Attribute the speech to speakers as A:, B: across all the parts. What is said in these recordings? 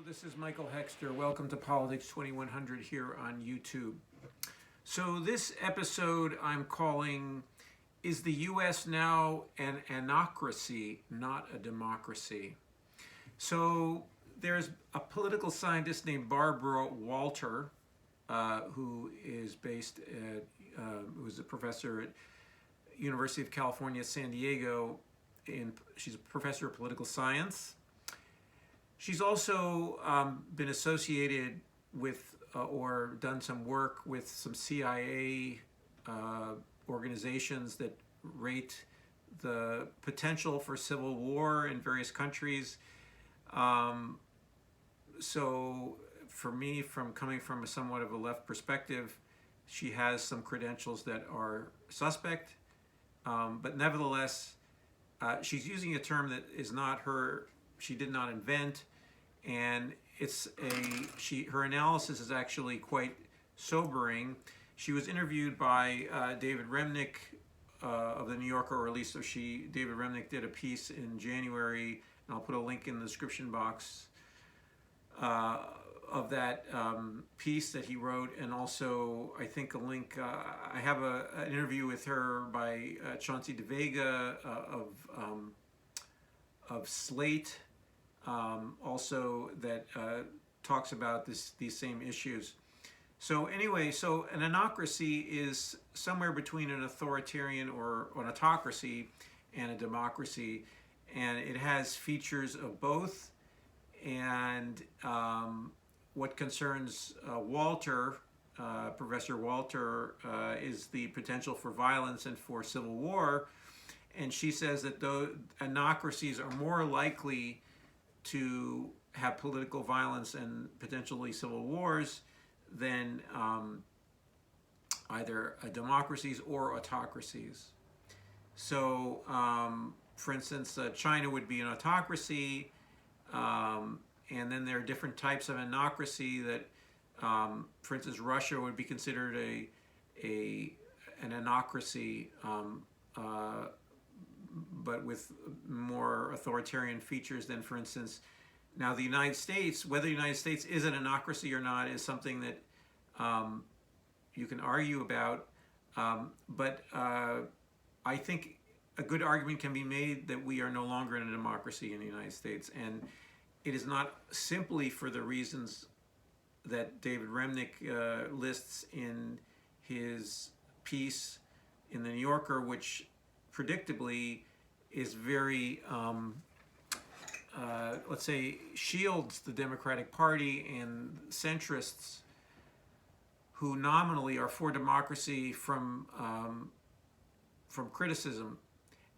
A: this is Michael Hexter. Welcome to Politics 2100 here on YouTube. So this episode I'm calling, Is the U.S. Now an Anocracy, Not a Democracy? So there's a political scientist named Barbara Walter, who is based at, who's a professor at University of California, San Diego. She's a professor of political science. She's also been associated with or done some work with some CIA organizations that rate the potential for civil war in various countries. So for me, coming from somewhat of a left perspective, she has some credentials that are suspect, but nevertheless, she's using a term that is not her. She did not invent, and her analysis is actually quite sobering. She was interviewed by David Remnick of the New Yorker, or at least David Remnick did a piece in January, and I'll put a link in the description box of that piece that he wrote, and also I think a link. I have an interview with her by Chauncey DeVega of Slate, also that talks about these same issues. So anyway, so an anocracy is somewhere between an authoritarian or an autocracy and a democracy, and it has features of both. And what concerns Professor Walter, is the potential for violence and for civil war. And she says that anocracies are more likely to have political violence and potentially civil wars than either democracies or autocracies. So, for instance, China would be an autocracy, and then there are different types of anocracy that, for instance, Russia would be considered an anocracy, but with more authoritarian features than, for instance, now the United States. Whether the United States is an anocracy or not is something that you can argue about, but I think a good argument can be made that we are no longer in a democracy in the United States, and it is not simply for the reasons that David Remnick lists in his piece in the New Yorker, which predictably is very, let's say, shields the Democratic Party and centrists who nominally are for democracy from criticism.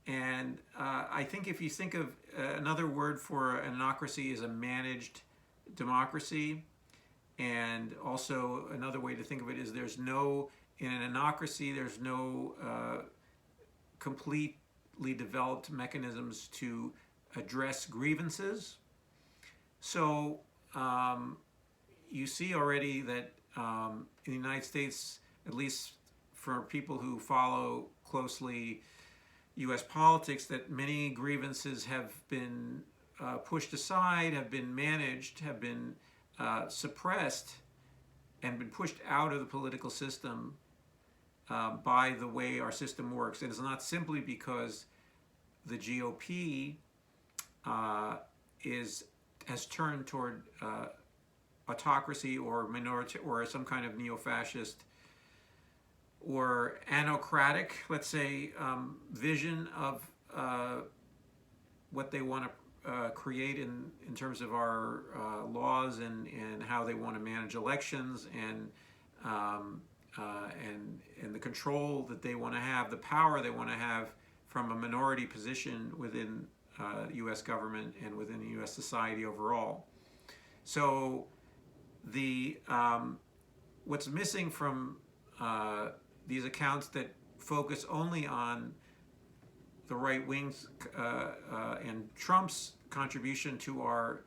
A: And I think if you think of another word for an anocracy is a managed democracy, and also another way to think of it is in an anocracy, there's no completely developed mechanisms to address grievances. So you see already that in the United States, at least for people who follow closely U.S. politics, that many grievances have been pushed aside, have been managed, have been suppressed, and been pushed out of the political system by the way our system works. It is not simply because the GOP has turned toward autocracy or minority or some kind of neo-fascist or anocratic, let's say, vision of what they want to create in terms of our laws and how they want to manage elections and the control that they want to have, the power they want to have from a minority position within U.S. government and within the U.S. society overall. So what's missing from these accounts that focus only on the right wings and Trump's contribution to our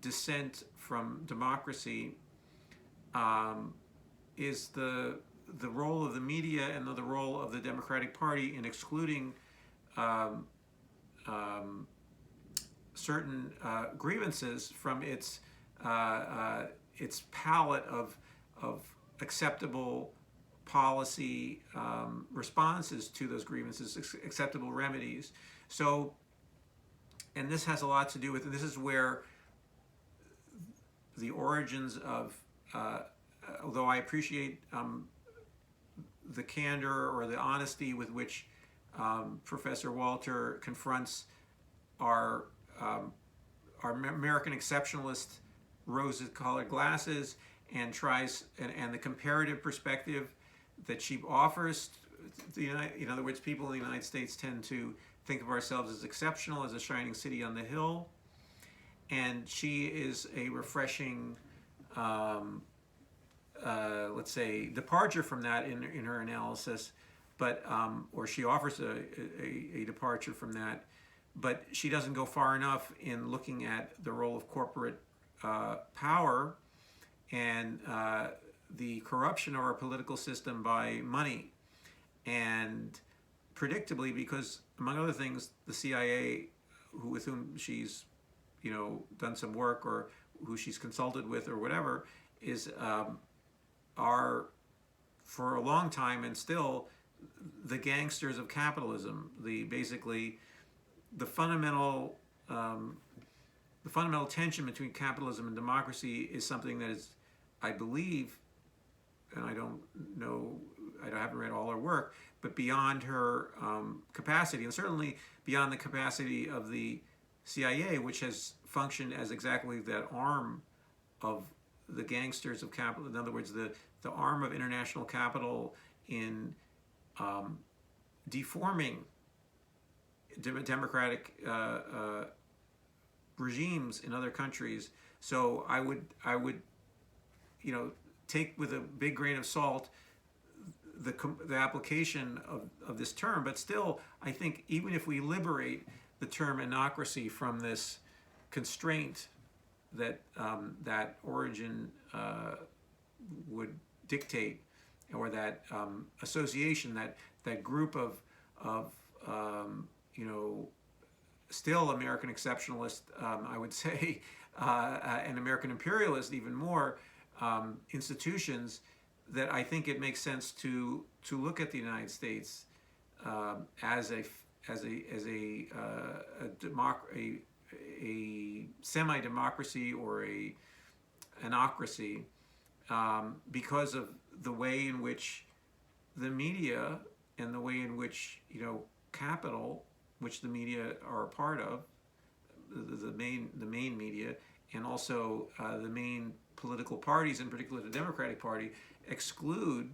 A: descent from democracy is the role of the media and the role of the Democratic Party in excluding certain grievances from its its palette of acceptable policy responses to those grievances, acceptable remedies. So, and this has a lot to do with, and this is where the origins of, although I appreciate the candor or the honesty with which Professor Walter confronts our American exceptionalist rose-colored glasses and tries, and the comparative perspective that she offers. In other words, people in the United States tend to think of ourselves as exceptional, as a shining city on the hill, and she is a refreshing, let's say, departure from that in her analysis, but or she offers a departure from that, but she doesn't go far enough in looking at the role of corporate power and the corruption of our political system by money. And predictably, because among other things, the CIA, with whom she's done some work, or who she's consulted with or whatever, is are for a long time and still the gangsters of capitalism. Basically the fundamental tension between capitalism and democracy is something that is, I believe, and I don't know, I haven't read all her work, but beyond her capacity, and certainly beyond the capacity of the CIA, which has functioned as exactly that arm of the gangsters of capital. In other words, the arm of international capital in deforming democratic regimes in other countries. So I would take with a big grain of salt the application of this term, but still, I think even if we liberate the term anocracy from this constraint that that origin would dictate, or that association, that group of still American exceptionalist, I would say, and American imperialist even more, institutions, that I think it makes sense to look at the United States as a semi-democracy or a anocracy, because of the way in which the media and the way in which capital, which the media are a part of, the main media, and also the main political parties, in particular the Democratic Party, exclude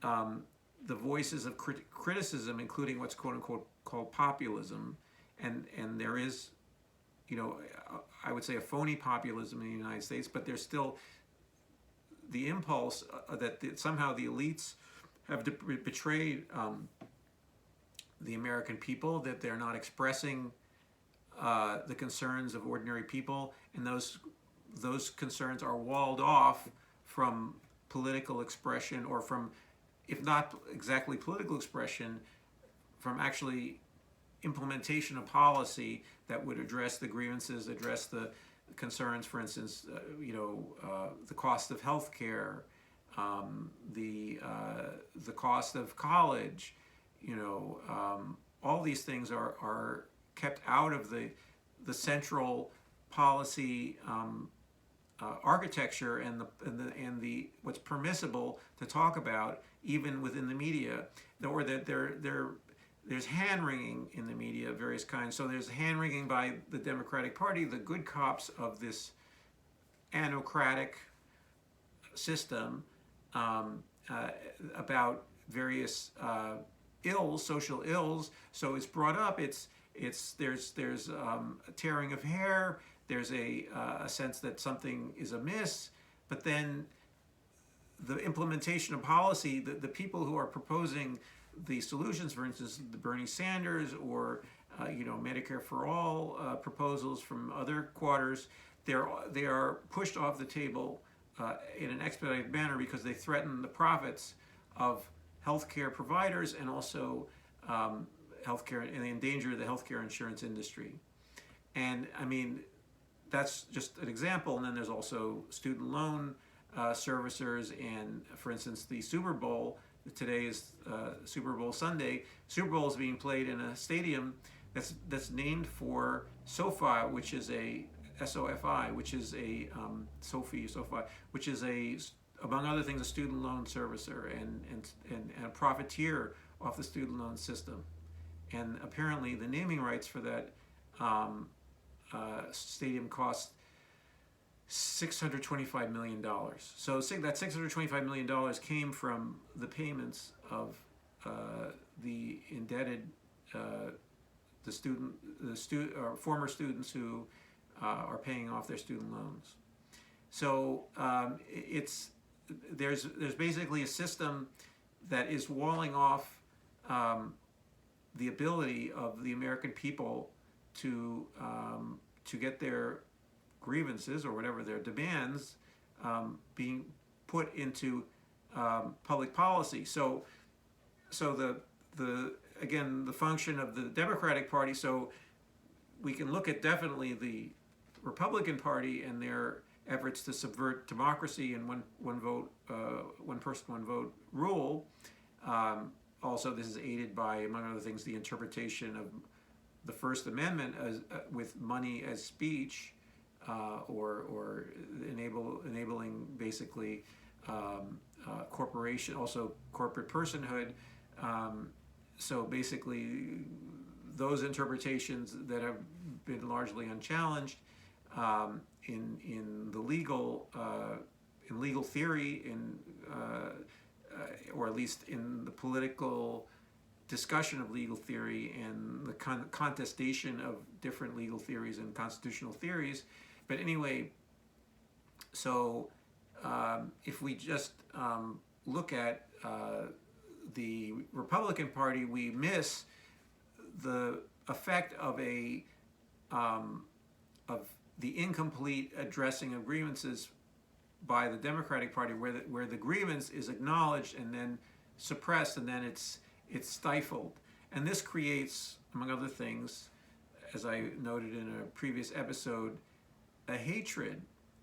A: the voices of criticism, including what's quote unquote called populism, and there is, I would say, a phony populism in the United States, but there's still the impulse that somehow the elites have betrayed the American people, that they're not expressing the concerns of ordinary people, and those concerns are walled off from political expression, or from, if not exactly political expression, from actually implementation of policy that would address the grievances, address the concerns, for instance, the cost of health care, the cost of college, all these things are kept out of the central policy architecture and the what's permissible to talk about, even within the media, or that there's hand-wringing in the media of various kinds. So there's hand-wringing by the Democratic Party, the good cops of this anocratic system, about various ills, social ills. So it's brought up. There's a tearing of hair. There's a sense that something is amiss, but then the implementation of policy, the people who are proposing the solutions, for instance, the Bernie Sanders or Medicare for All proposals from other quarters, they are pushed off the table in an expedited manner because they threaten the profits of healthcare providers, and also healthcare, and they endanger the healthcare insurance industry. And I mean, that's just an example. And then there's also student loan servicers, and for instance, the Super Bowl. Today is Super Bowl Sunday. Super Bowl is being played in a stadium that's named for SoFi, which is a SOFI, which is a SoFi, which is a, among other things, a student loan servicer and a profiteer off the student loan system. And apparently, the naming rights for that stadium cost $625 million. So that $625 million came from the payments of the indebted, former students who are paying off their student loans. So there's basically a system that is walling off the ability of the American people to get their grievances or whatever their demands being put into public policy. So again, the function of the Democratic Party. So we can look at definitely the Republican Party and their efforts to subvert democracy and one vote, one person, one vote rule. Also, this is aided by, among other things, the interpretation of the First Amendment as, with money as speech, or enabling basically corporation, also corporate personhood. So basically, those interpretations that have been largely unchallenged in the legal theory, or at least in the political discussion of legal theory and the contestation of different legal theories and constitutional theories. But anyway, so if we just look at the Republican Party, we miss the effect of the incomplete addressing of grievances by the Democratic Party, where the grievance is acknowledged and then suppressed, and then it's stifled. And this creates, among other things, as I noted in a previous episode, a hatred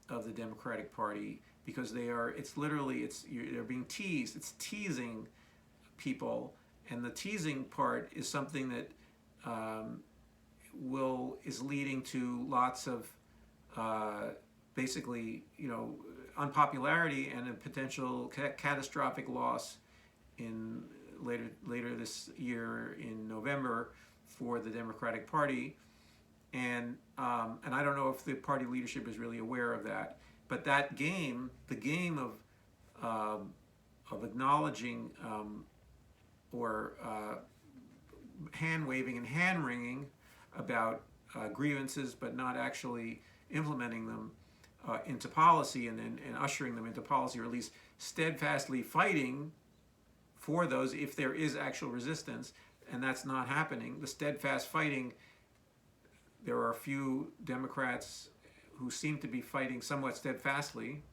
A: of the Democratic Party, because they're being teased. It's teasing people, and the teasing part is something that is leading to lots of basically, unpopularity and a potential catastrophic loss in later this year in November for the Democratic Party. And I don't know if the party leadership is really aware of that. But that game, the game of acknowledging or hand waving and hand wringing about grievances, but not actually implementing them into policy and ushering them into policy, or at least steadfastly fighting for those if there is actual resistance, and that's not happening. The steadfast fighting, there are a few Democrats who seem to be fighting somewhat steadfastly,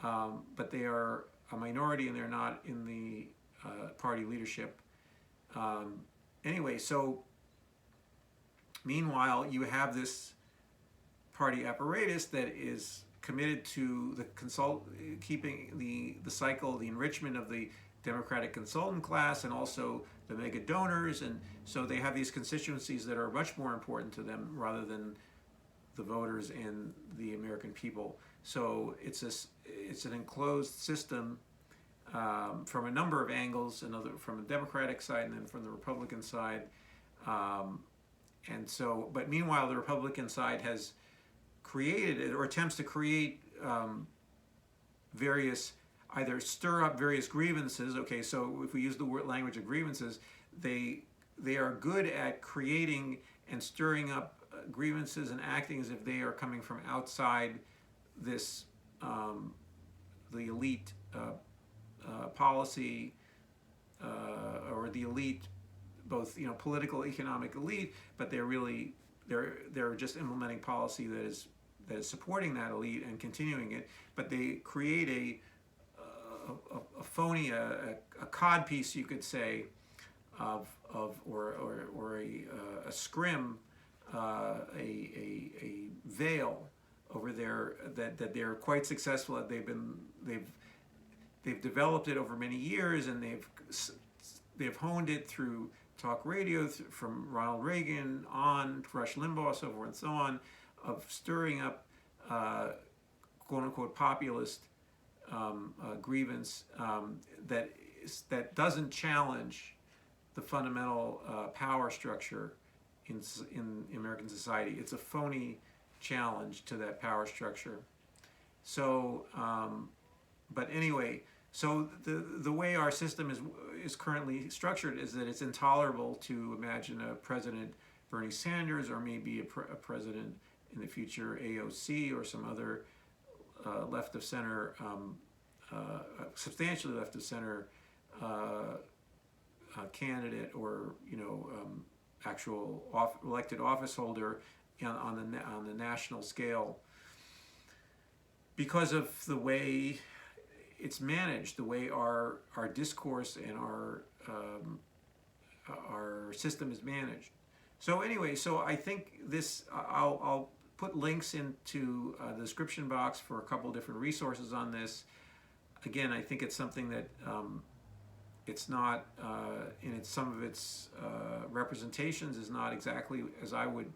A: but they are a minority and they're not in the party leadership. Anyway, so meanwhile, you have this party apparatus that is committed to keeping the cycle, the enrichment of the Democratic consultant class, and also the mega donors, and so they have these constituencies that are much more important to them rather than the voters and the American people. So it's an enclosed system from a number of angles, from the Democratic side and then from the Republican side. And so, but meanwhile, the Republican side has created or attempts to create either stir up various grievances. Okay, so if we use the language of grievances, they are good at creating and stirring up grievances and acting as if they are coming from outside this the elite policy or the elite, both political, economic elite, but they're just implementing policy that is supporting that elite and continuing it. But they create a phony, a codpiece, you could say, or a scrim a veil over there that they're quite successful at. They've developed it over many years, and they've honed it through talk radio from Ronald Reagan on Rush Limbaugh, so forth and so on, of stirring up quote unquote populist grievance that doesn't challenge the fundamental power structure in American society. It's a phony challenge to that power structure. So, but anyway, so the way our system is currently structured is that it's intolerable to imagine a President Bernie Sanders, or maybe a president in the future AOC, or some other left of center, substantially left of center candidate, or actual elected office holder on the national scale, because of the way it's managed, the way our discourse and our system is managed. So anyway, so I think this, I'll put links into the description box for a couple different resources on this. Again, I think it's something that it's not, in some of its representations, is not exactly as I would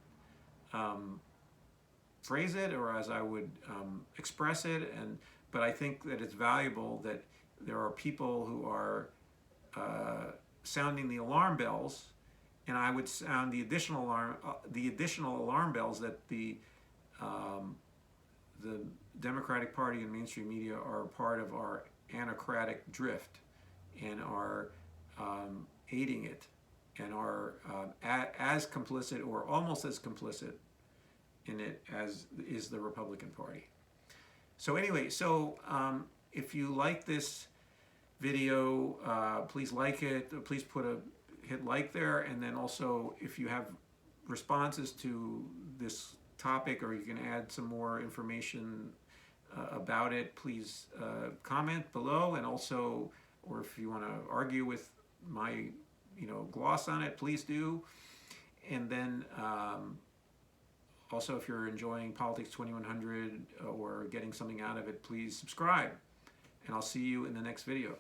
A: phrase it, or as I would express it, but I think that it's valuable that there are people who are sounding the alarm bells, and I would sound the additional alarm bells that the Democratic Party and mainstream media are part of our anocratic drift, and are aiding it, and are as complicit, or almost as complicit in it as is the Republican Party. So anyway, so if you like this video, please like it. Please hit like there, and then also if you have responses to this topic, or you can add some more information about it, please comment below, and also, or if you want to argue with my gloss on it, please do. And then also, if you're enjoying Politics 2100 or getting something out of it, please subscribe, and I'll see you in the next video.